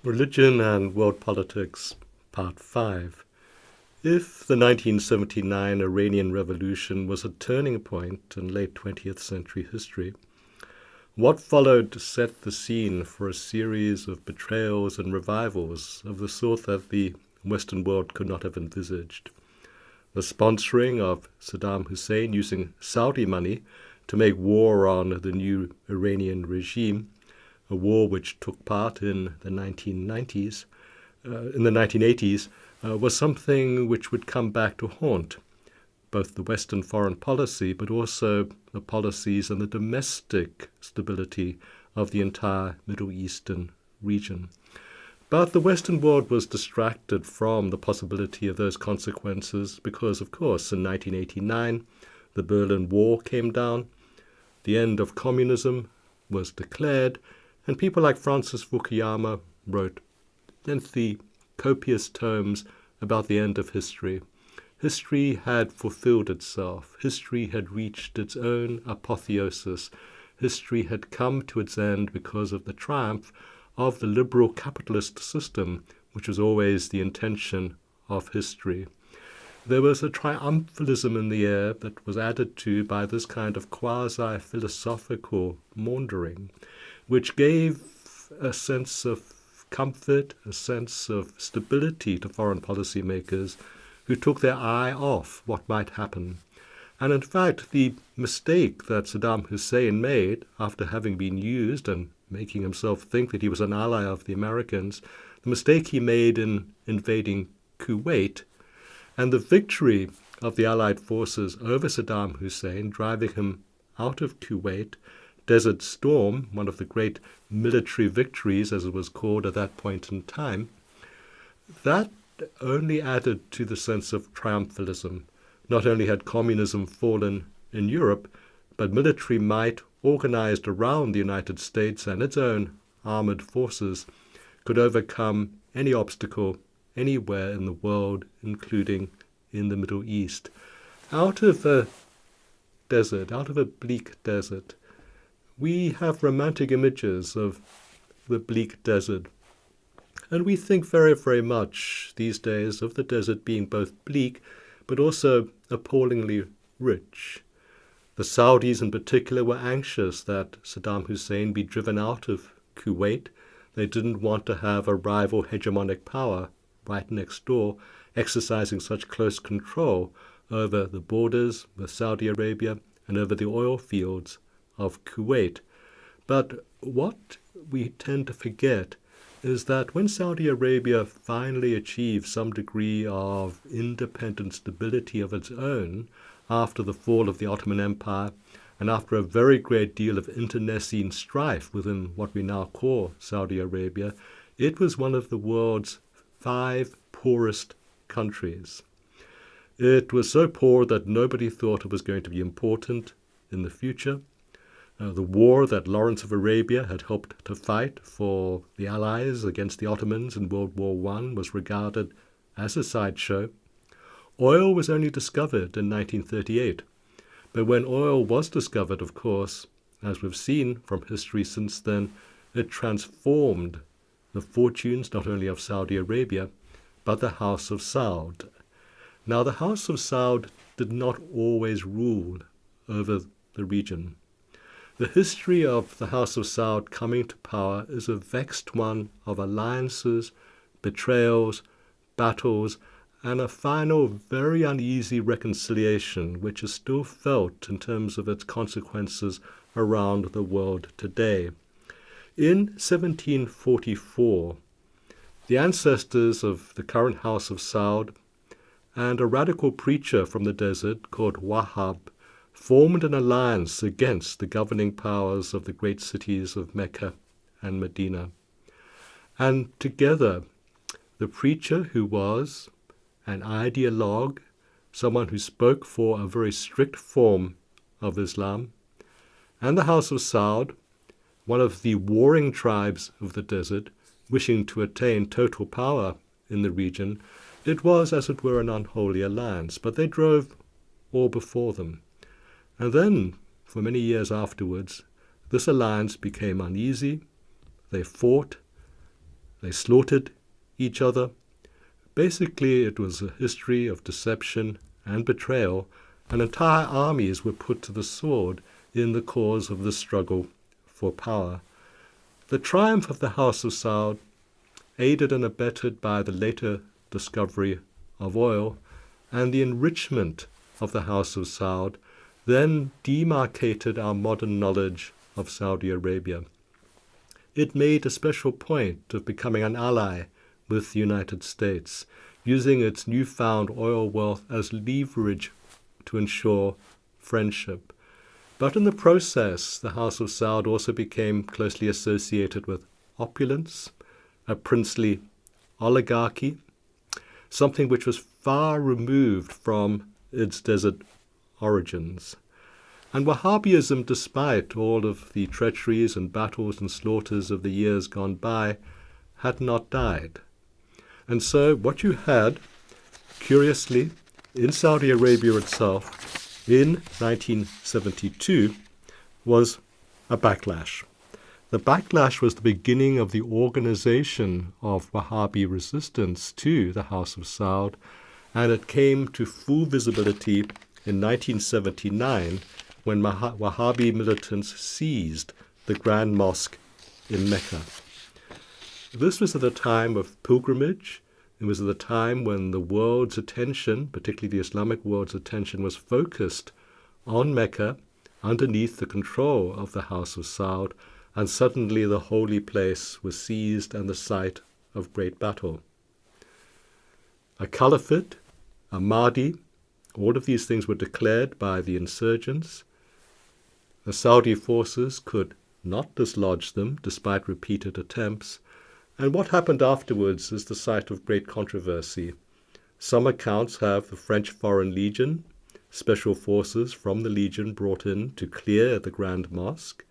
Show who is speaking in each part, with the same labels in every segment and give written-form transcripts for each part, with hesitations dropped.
Speaker 1: Religion and World Politics, Part 5. If the 1979 Iranian Revolution was a turning point in late 20th century history, what followed set the scene for a series of betrayals and revivals of the sort that the Western world could not have envisaged. The sponsoring of Saddam Hussein using Saudi money to make war on the new Iranian regime, a war which took part in the 1980s, was something which would come back to haunt both the Western foreign policy, but also the policies and the domestic stability of the entire Middle Eastern region. But the Western world was distracted from the possibility of those consequences because, of course, in 1989, the Berlin Wall came down, the end of communism was declared, and people like Francis Fukuyama wrote lengthy, copious tomes about the end of history. History had fulfilled itself. History had reached its own apotheosis. History had come to its end because of the triumph of the liberal capitalist system, which was always the intention of history. There was a triumphalism in the air that was added to by this kind of quasi-philosophical maundering, which gave a sense of comfort, a sense of stability to foreign policy makers who took their eye off what might happen. And in fact, the mistake that Saddam Hussein made after having been used and making himself think that he was an ally of the Americans, the mistake he made in invading Kuwait, and the victory of the Allied forces over Saddam Hussein, driving him out of Kuwait, Desert Storm, one of the great military victories, as it was called at that point in time, that only added to the sense of triumphalism. Not only had communism fallen in Europe, but military might, organized around the United States and its own armored forces, could overcome any obstacle anywhere in the world, including in the Middle East. Out of a desert, out of a bleak desert, we have romantic images of the bleak desert. And we think very, very much these days of the desert being both bleak, but also appallingly rich. The Saudis in particular were anxious that Saddam Hussein be driven out of Kuwait. They didn't want to have a rival hegemonic power right next door, exercising such close control over the borders with Saudi Arabia and over the oil fields of Kuwait. But what we tend to forget is that when Saudi Arabia finally achieved some degree of independent stability of its own after the fall of the Ottoman Empire and after a very great deal of internecine strife within what we now call Saudi Arabia, it was one of the world's 5 poorest countries. It was so poor that nobody thought it was going to be important in the future. The war that Lawrence of Arabia had helped to fight for the Allies against the Ottomans in World War I was regarded as a sideshow. Oil was only discovered in 1938. But when oil was discovered, of course, as we've seen from history since then, it transformed the fortunes not only of Saudi Arabia, but the House of Saud. Now, the House of Saud did not always rule over the region. The history of the House of Saud coming to power is a vexed one of alliances, betrayals, battles, and a final very uneasy reconciliation which is still felt in terms of its consequences around the world today. In 1744, the ancestors of the current House of Saud and a radical preacher from the desert called Wahhab formed an alliance against the governing powers of the great cities of Mecca and Medina. And together, the preacher, who was an ideologue, someone who spoke for a very strict form of Islam, and the House of Saud, one of the warring tribes of the desert, wishing to attain total power in the region, it was, as it were, an unholy alliance. But they drove or before them. And then, for many years afterwards, this alliance became uneasy. They fought, they slaughtered each other. Basically, it was a history of deception and betrayal, and entire armies were put to the sword in the cause of the struggle for power. The triumph of the House of Saud, aided and abetted by the later discovery of oil and the enrichment of the House of Saud, then demarcated our modern knowledge of Saudi Arabia. It made a special point of becoming an ally with the United States, using its newfound oil wealth as leverage to ensure friendship. But in the process, the House of Saud also became closely associated with opulence, a princely oligarchy, something which was far removed from its desert origins. And Wahhabism, despite all of the treacheries and battles and slaughters of the years gone by, had not died. And so what you had, curiously, in Saudi Arabia itself, in 1972, was a backlash. The backlash was the beginning of the organization of Wahhabi resistance to the House of Saud, and it came to full visibility in 1979 when Wahhabi militants seized the Grand Mosque in Mecca. This was at a time of pilgrimage. It was at a time when the world's attention, particularly the Islamic world's attention, was focused on Mecca underneath the control of the House of Saud, and suddenly the holy place was seized and the site of great battle. A caliphate, a Mahdi, all of these things were declared by the insurgents. The Saudi forces could not dislodge them despite repeated attempts, and what happened afterwards is the site of great controversy. Some accounts have the French Foreign Legion, special forces from the Legion brought in to clear the Grand Mosque.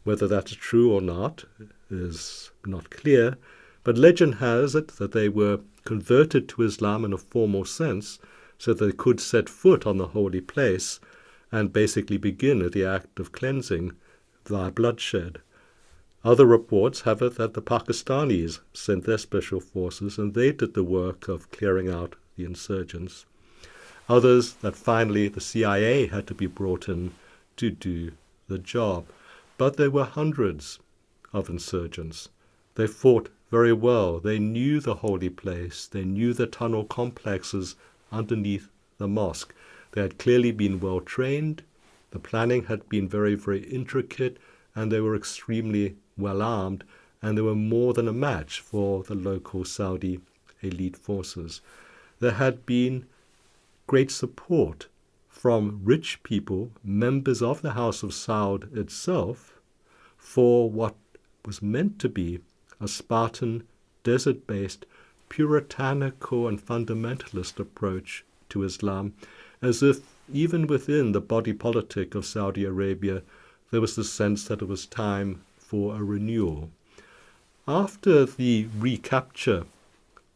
Speaker 1: Whether that's true or not is not clear, but legend has it that they were converted to Islam in a formal sense so that they could set foot on the holy place and basically begin the act of cleansing via bloodshed. Other reports have it that the Pakistanis sent their special forces and they did the work of clearing out the insurgents. Others that finally the CIA had to be brought in to do the job. But there were hundreds of insurgents. They fought very well. They knew the holy place. They knew the tunnel complexes underneath the mosque. They had clearly been well trained. The planning had been very, very intricate, and they were extremely well armed, and they were more than a match for the local Saudi elite forces. There had been great support from rich people, members of the House of Saud itself, for what was meant to be a Spartan, desert-based, puritanical and fundamentalist approach to Islam, as if even within the body politic of Saudi Arabia there was the sense that it was time for a renewal. After the recapture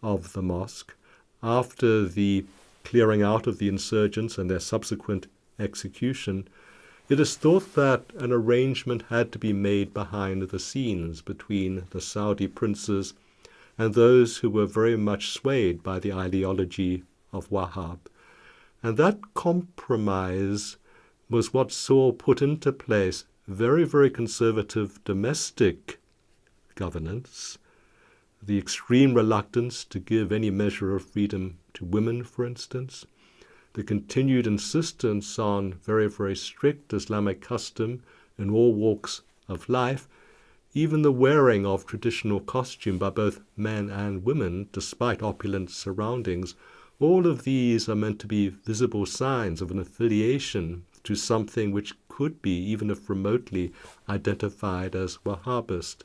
Speaker 1: of the mosque, after the clearing out of the insurgents and their subsequent execution, it is thought that an arrangement had to be made behind the scenes between the Saudi princes and those who were very much swayed by the ideology of Wahhab. And that compromise was what saw put into place very, very conservative domestic governance, the extreme reluctance to give any measure of freedom to women, for instance, the continued insistence on very, very strict Islamic custom in all walks of life, even the wearing of traditional costume by both men and women, despite opulent surroundings. All of these are meant to be visible signs of an affiliation to something which could be, even if remotely, identified as Wahhabist.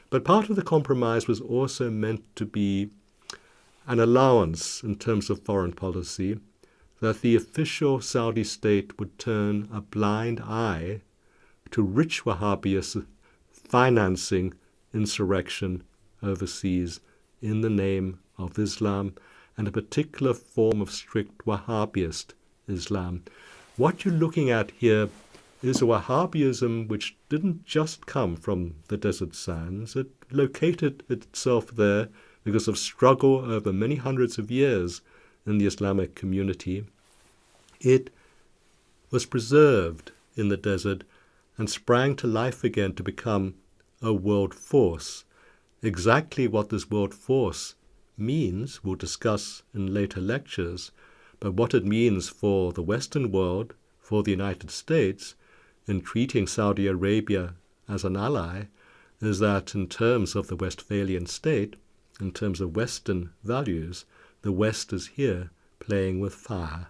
Speaker 1: But part of the compromise was also meant to be an allowance in terms of foreign policy, that the official Saudi state would turn a blind eye to rich Wahhabists financing insurrection overseas in the name of Islam and a particular form of strict Wahhabist Islam. What you're looking at here is a Wahhabism which didn't just come from the desert sands. It located itself there because of struggle over many hundreds of years in the Islamic community. It was preserved in the desert and sprang to life again to become a world force. Exactly what this world force means, we'll discuss in later lectures, but what it means for the Western world, for the United States, in treating Saudi Arabia as an ally, is that in terms of the Westphalian state, in terms of Western values, the West is here playing with fire.